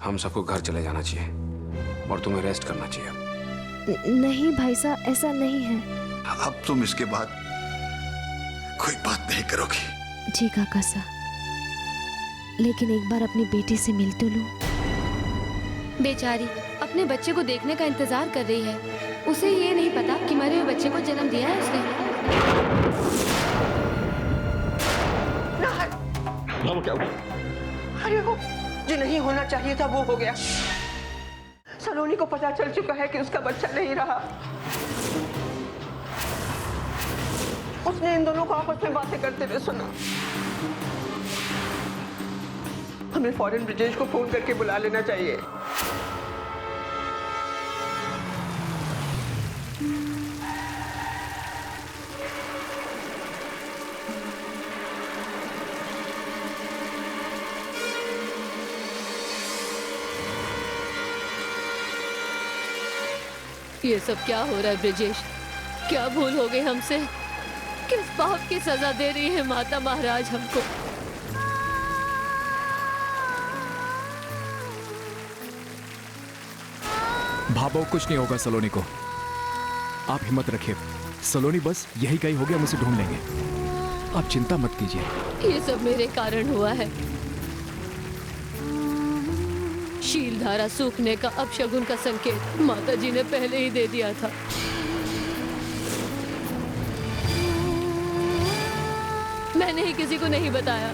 हम सबको घर चले जाना चाहिए और तुम्हें रेस्ट करना चाहिए। नहीं भाई साहब, ऐसा नहीं है। अब तुम इसके बाद कोई बात नहीं करोगी? जी काका साहब, लेकिन एक बार अपनी बेटी से मिल तो लूं। बेचारी अपने बच्चे को देखने का इंतजार कर रही है। उसे ये नहीं पता कि मरे हुए बच्चे को जन्म दिया है उसने। क्या हुआ? अरे वो जो नहीं होना चाहिए था वो हो गया। सलोनी को पता चल चुका है कि उसका बच्चा नहीं रहा। उसने इन दोनों को आपस में बातें करते हुए सुना। हमें फौरन ब्रिजेश को फोन करके बुला लेना चाहिए। ये सब क्या हो रहा है ब्रिजेश? क्या भूल हो गई हमसे? किस पाप की सजा दे रही है माता महाराज हमको? भाभो, कुछ नहीं होगा सलोनी को, आप हिम्मत रखिए। सलोनी बस यही कहीं होगी, हम उसे ढूंढ लेंगे, आप चिंता मत कीजिए। ये सब मेरे कारण हुआ है। शील धारा सूखने का अपशगुन का संकेत माता जी ने पहले ही दे दिया था। मैंने ही किसी को नहीं बताया।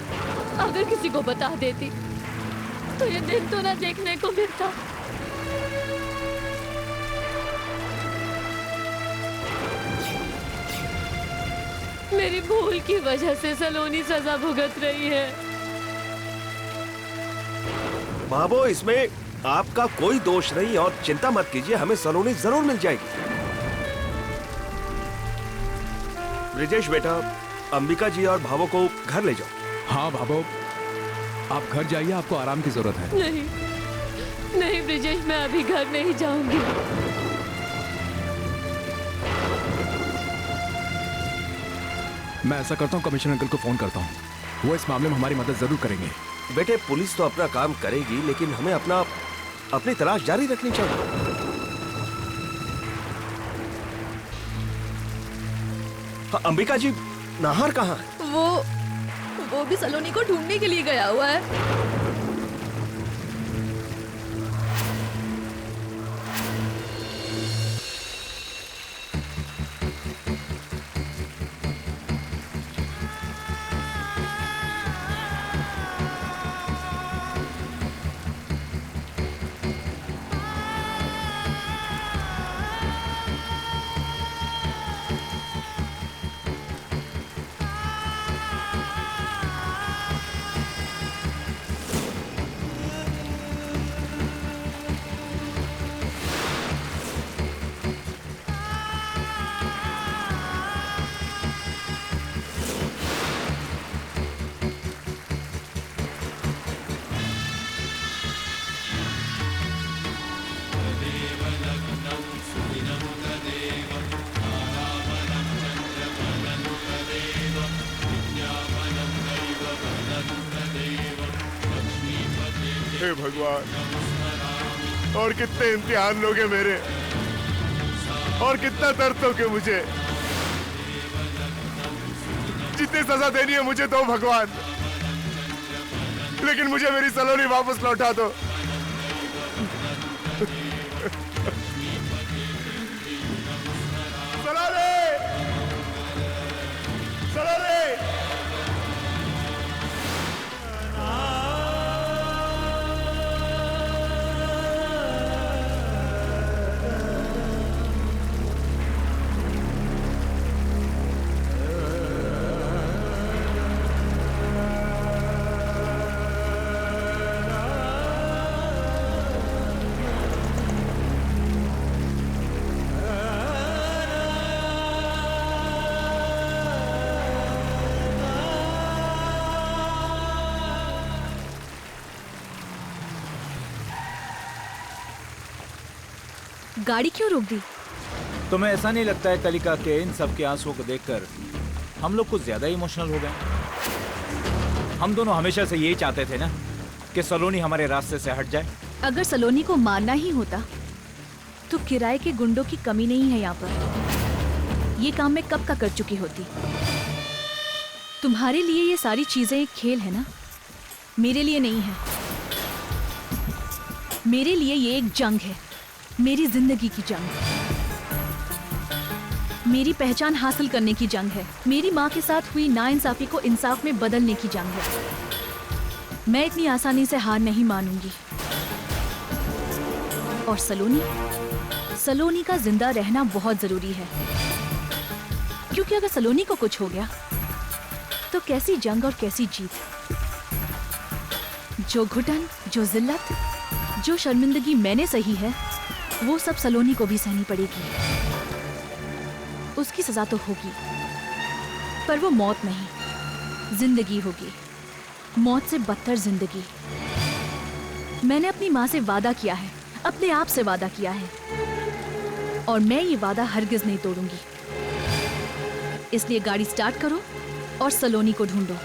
अगर किसी को बता देती तो ये दिन तो ना देखने को मिलता। मेरी भूल की वजह से सलोनी सजा भुगत रही है। बाबू, इसमें आपका कोई दोष नहीं और चिंता मत कीजिए, हमें सलोनी जरूर मिल जाएगी। ब्रिजेश बेटा, अंबिका जी और भावो को घर ले जाओ। हाँ भाभो, आप घर जाइए, आपको आराम की जरूरत है। नहीं नहीं ब्रिजेश, मैं अभी घर नहीं जाऊंगी। मैं ऐसा करता हूँ, कमिश्नर अंकल को फोन करता हूँ, वो इस मामले में हमारी मदद जरूर करेंगे। बेटे, पुलिस तो अपना काम करेगी, लेकिन हमें अपनी तलाश जारी रखनी चाहिए। हाँ, अंबिका जी, नाहर कहाँ है? वो भी सलोनी को ढूंढने के लिए गया हुआ है। हे भगवान, और कितने इम्तिहान लोगे मेरे, और कितना दर्द दोगे मुझे। जितनी सजा देनी है मुझे दो भगवान, लेकिन मुझे मेरी सलोनी वापस लौटा दो। सलोनी, सलोनी। गाड़ी क्यों रोक दी? तुम्हें ऐसा नहीं लगता है कलिका के इन सब के आंसुओं को देखकर हम लोग कुछ ज्यादा इमोशनल हो गए? हम दोनों हमेशा से यही चाहते थे ना कि सलोनी हमारे रास्ते से हट जाए। अगर सलोनी को मारना ही होता तो किराए के गुंडों की कमी नहीं है यहाँ पर। ये काम मैं कब का कर चुकी होती। तुम्हारे लिए ये सारी चीजें एक खेल है ना, मेरे लिए नहीं है। मेरे लिए ये एक जंग है, मेरी जिंदगी की जंग, मेरी पहचान हासिल करने की जंग है, मेरी माँ के साथ हुई नाइंसाफी को इंसाफ में बदलने की जंग है। मैं इतनी आसानी से हार नहीं मानूंगी। और सलोनी का जिंदा रहना बहुत जरूरी है, क्योंकि अगर सलोनी को कुछ हो गया तो कैसी जंग और कैसी जीत। जो घुटन, जो जिल्लत, जो शर्मिंदगी मैंने सही है, वो सब सलोनी को भी सहनी पड़ेगी। उसकी सजा तो होगी, पर वो मौत नहीं, जिंदगी होगी। मौत से बदतर जिंदगी। मैंने अपनी माँ से वादा किया है, अपने आप से वादा किया है, और मैं ये वादा हरगिज नहीं तोड़ूंगी। इसलिए गाड़ी स्टार्ट करो और सलोनी को ढूंढो।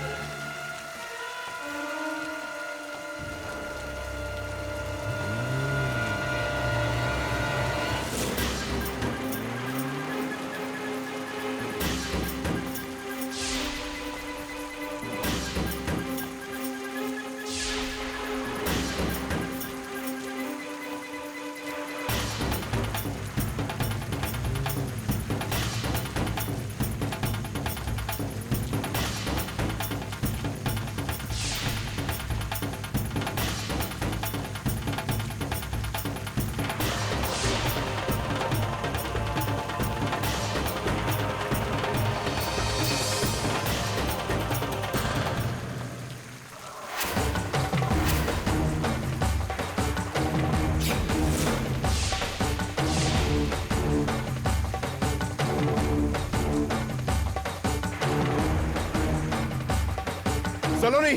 सलोनी,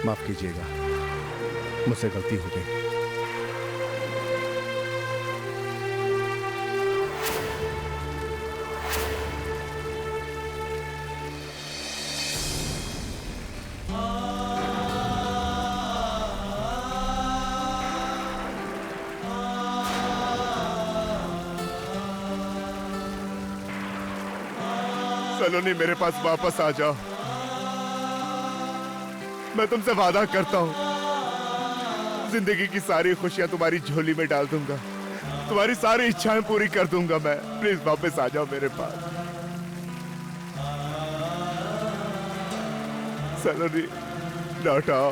माफ कीजिएगा, मुझसे गलती हो गई। सलोनी, मेरे पास वापस आ जाओ। मैं तुमसे वादा करता हूं, जिंदगी की सारी खुशियां तुम्हारी झोली में डाल दूंगा, तुम्हारी सारी इच्छाएं पूरी कर दूंगा मैं। प्लीज वापस आ जाओ मेरे पास। सलोनी, लौट आओ,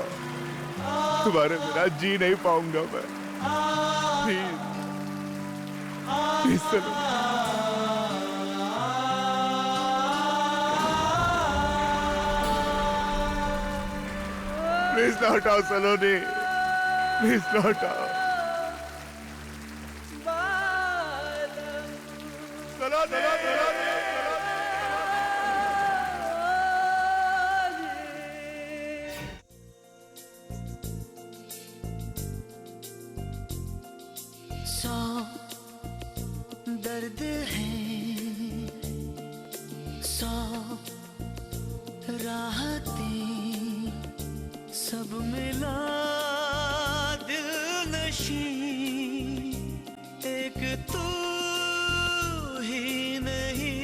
तुम्हारे बिना जी नहीं पाऊंगा मैं। Please please Saloni. प्लीज लौट आओ सलोनी, प्लीज लौट आओ। सलोनी, सौ दर्द है, सौ राहतें, सब मिला दिल नशी, एक तू ही नहीं।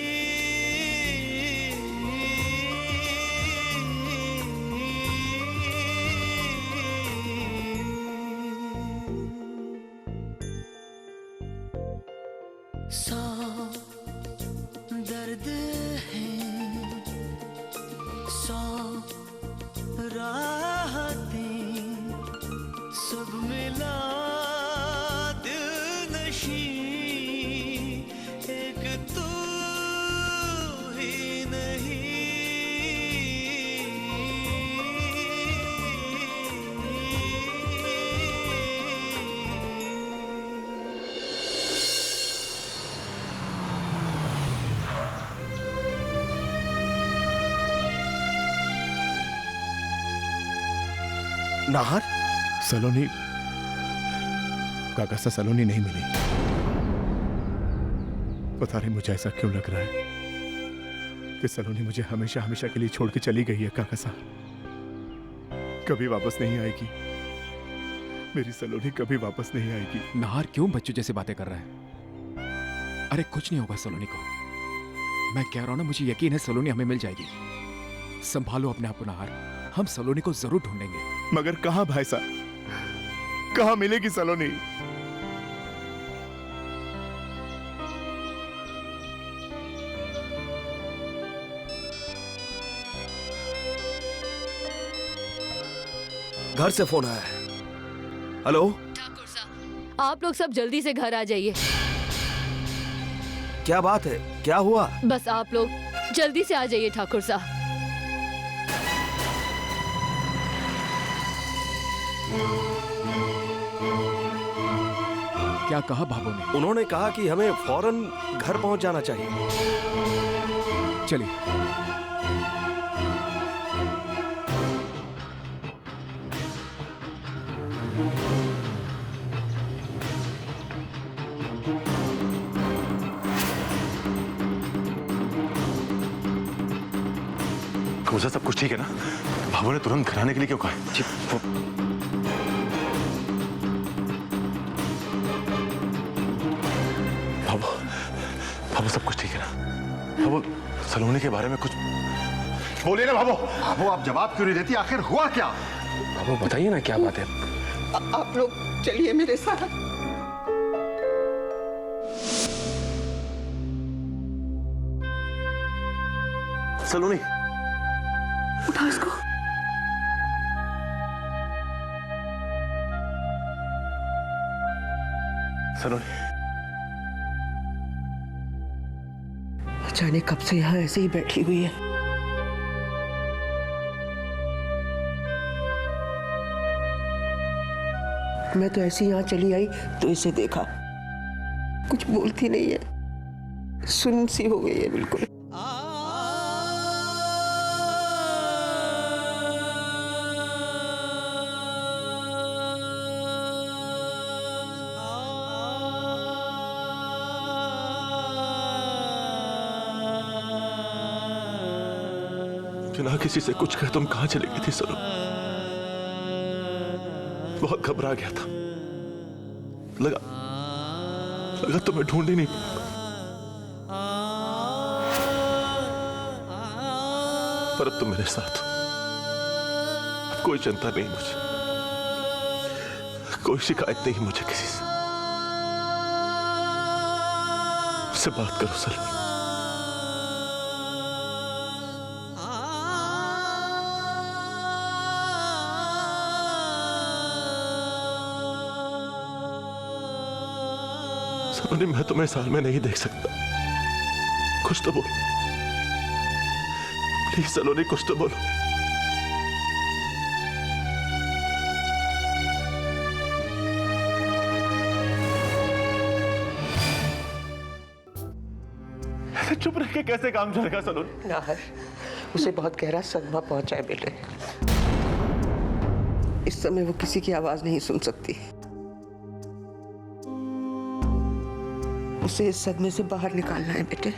सौ दर्द है, सौ राहतें, सब मिला दिल नशी, एक तू ही नहीं। नाहर, सलोनी, काकासा सलोनी नहीं मिली। पता नहीं मुझे ऐसा क्यों लग रहा है कि सलोनी मुझे हमेशा हमेशा के लिए छोड़ के चली गई है। काकासा कभी वापस नहीं आएगी। मेरी सलोनी कभी वापस नहीं आएगी। नाहर क्यों बच्चों जैसे बातें कर रहा है? अरे कुछ नहीं होगा सलोनी को। मैं कह रहा हूं ना, मुझे यकीन है सलोनी हमें मिल जाएगी। संभालो अपने आप को नाहर, हम सलोनी को जरूर ढूंढेंगे। मगर कहां भाई साहब, कहां मिलेगी सलोनी? घर से फोन आया है। हेलो ठाकुर साहब, आप लोग सब जल्दी से घर आ जाइए। क्या बात है, क्या हुआ? बस आप लोग जल्दी से आ जाइए ठाकुर साहब। क्या कहा बाबू ने? उन्होंने कहा कि हमें फौरन घर पहुंच जाना चाहिए। चलिए। मुझे सब कुछ ठीक है ना? बाबू ने तुरंत घर आने के लिए क्यों कहा? बाबू, बाबू सब कुछ ठीक है ना? बाबू सलोनी के बारे में कुछ बोलिए ना बाबू। बाबू आप जवाब क्यों नहीं देती? आखिर हुआ क्या? बाबू बताइए ना क्या बात है। आप लोग चलिए मेरे साथ। सलोनी, उठा इसको। सलोनी, जाने कब से यहाँ ऐसे ही बैठी हुई है। मैं तो ऐसे यहाँ चली आई तो इसे देखा, कुछ बोलती नहीं है, सुन सी हो गई है बिल्कुल। बिना किसी से कुछ कहे तुम कहां चली गई थी सलो? बहुत घबरा गया था। लगा तुम्हें ढूंढ ही नहीं पाऊंगा। पर अब तुम मेरे साथ हो। अब कोई चिंता नहीं मुझे, कोई शिकायत नहीं मुझे किसी से। मुझसे बात करो सलोनी। सलोनी मैं तुम्हें साल में नहीं देख सकता। कुछ तो बोलो प्लीज सलोनी, कुछ तो बोलो। ऐसे चुप रह के कैसे काम चलेगा सलोनी? नाहर, उसे बहुत गहरा सदमा पहुंचा है बेटे। इस समय वो किसी की आवाज नहीं सुन सकती। उसे इस सदमे से बाहर निकालना है बेटे।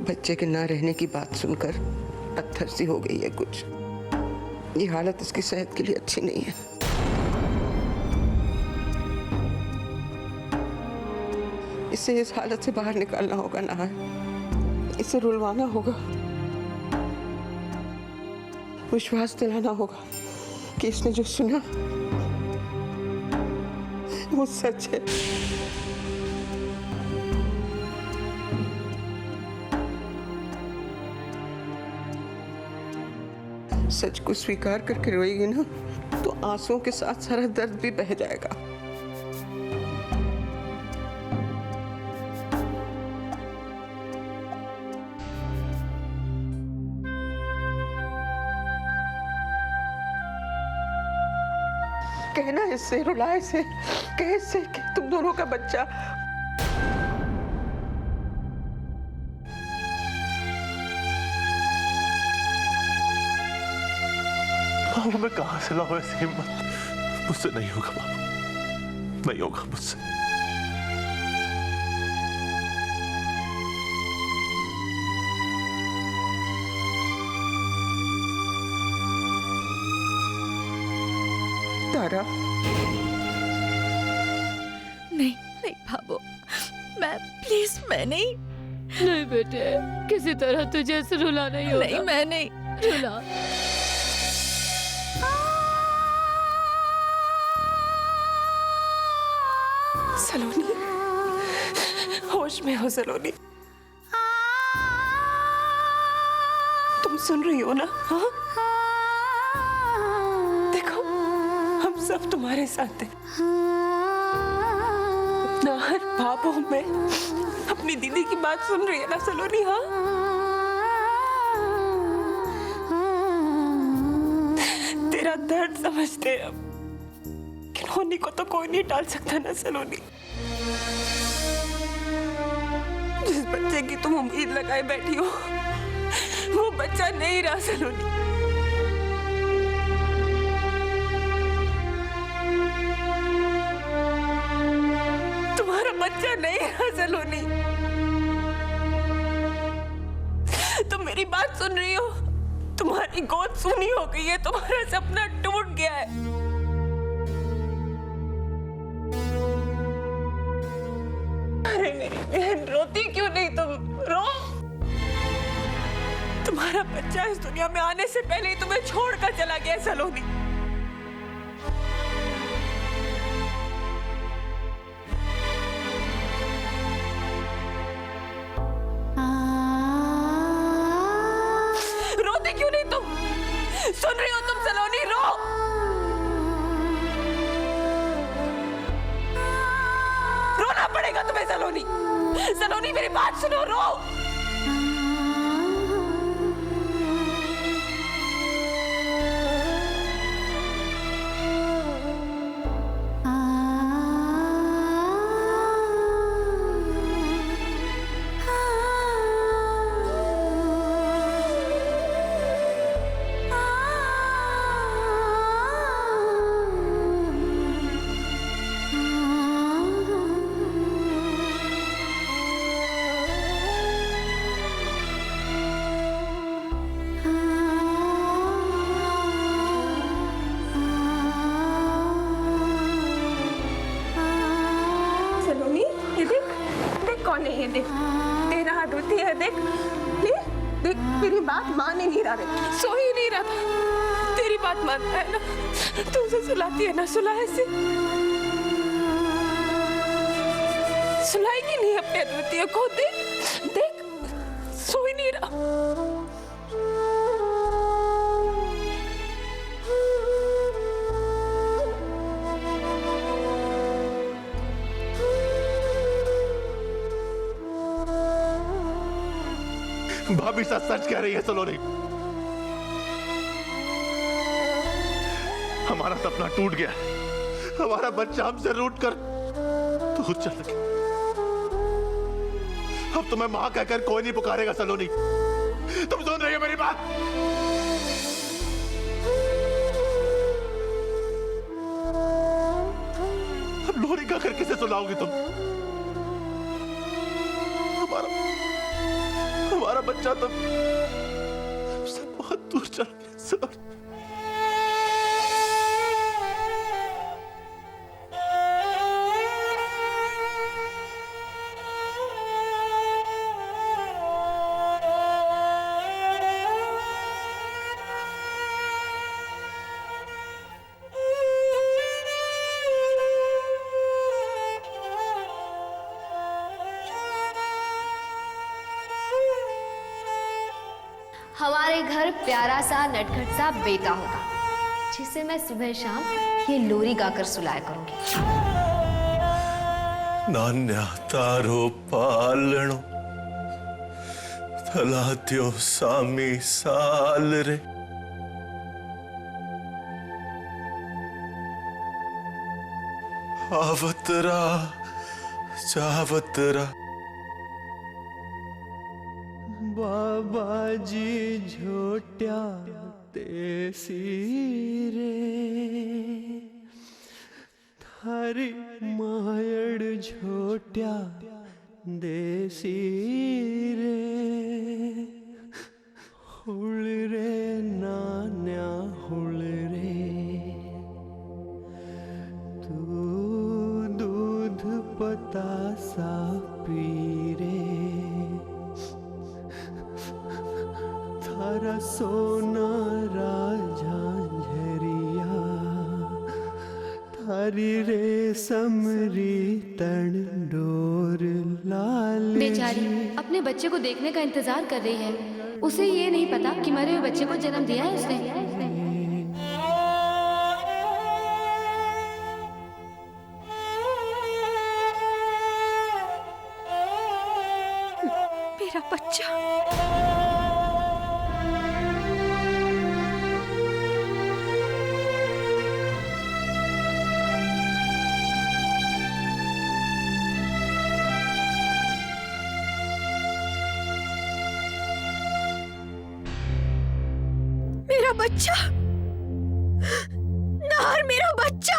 बच्चे के ना रहने की बात सुनकर पत्थर सी हो गई है कुछ। ये हालत इसकी सेहत के लिए अच्छी नहीं है। इसे इस हालत से बाहर निकालना होगा नाहर। इसे रुलवाना होगा, विश्वास दिलाना होगा कि इसने जो सुना वो सच है। सच को स्वीकार करके रोएगी ना तो आंसुओं के साथ सारा दर्द भी बह जाएगा। कहना इससे, रुलाए से, कह इससे कि तुम दोनों का बच्चा बाबू मैं कहां से लाऊं ऐसी हिम्मत? मुझसे नहीं होगा बाबू, नहीं होगा मुझसे। तारा, नहीं नहीं भाभो, मैं प्लीज मैं नहीं। नहीं बेटे, किसी तरह तुझे ऐसे रुला नहीं होगा। नहीं मैं नहीं रुला। सलोनी, होश में हो सलोनी। तुम सुन रही हो ना? हाँ? देखो, हम सब तुम्हारे साथ हैं। अपना हर बाबू में अपनी दीदी की बात सुन रही है ना सलोनी? हाँ, तेरा दर्द समझते हैं अब। होनी को तो कोई नहीं टाल सकता ना सलोनी। जिस बच्चे की तुम उम्मीद लगाए बैठी हो, वो बच्चा नहीं रहा सलोनी। तुम्हारा बच्चा नहीं रहा सलोनी। तुम मेरी बात सुन रही हो? तुम्हारी गोद सूनी हो गई है, तुम्हारा सपना टूट गया है। अरे मेरी बहन, रोती क्यों नहीं तुम? रो। तुम्हारा बच्चा इस दुनिया में आने से पहले ही तुम्हें छोड़कर चला गया सलोनी। रोती क्यों नहीं तुम? सुन रही हो तुम सलोनी? रो। रोना पड़ेगा तुम्हें सलोनी। सलोनी मेरी बात सुनो, रो। कौन है ये? देख, तेरा हाथ रोती है। देख देख, मेरी बात मान ही नहीं रहा, सो ही नहीं रहा था। तेरी बात मानता है ना? तू उसे सुलाती है ना? सुलाए से सुलाएगी नहीं अपने अद्वितीय को? देख देख, सो ही नहीं रहा। भाभी सच सच कह रही है सलोनी। हमारा सपना टूट गया, हमारा बच्चा हमसे रूठ कर दूर चला गया। अब तुम्हें मां कहकर कोई नहीं पुकारेगा सलोनी। तुम सुन रही हो मेरी बात? अब लोरी कहकर किसे सुनाओगी तुम? हमारा बच्चा तो बहुत दूर चला गया सर। हमारे घर प्यारा सा नटखट सा बेटा होगा, जिसे मैं सुबह शाम ये लोरी गाकर सुलाया करूंगी। नान्या तारो पालणो थलात्यो सामी साल रे। आवतरा चावतरा बाबाजी झोट्या तेसी रे थारी अरे मायड झोट्या देसी रे हुळ रे नान्या हुळ रे तू दूध पतासा पी रे थारा सोना राजा झरिया थारी रे समरी तन डोर लाल बेचारी अपने बच्चे को देखने का इंतजार कर रही है। उसे ये नहीं पता कि मरे हुए बच्चे को जन्म दिया है उसने। मेरा बच्चा मेरा बच्चा नार, मेरा बच्चा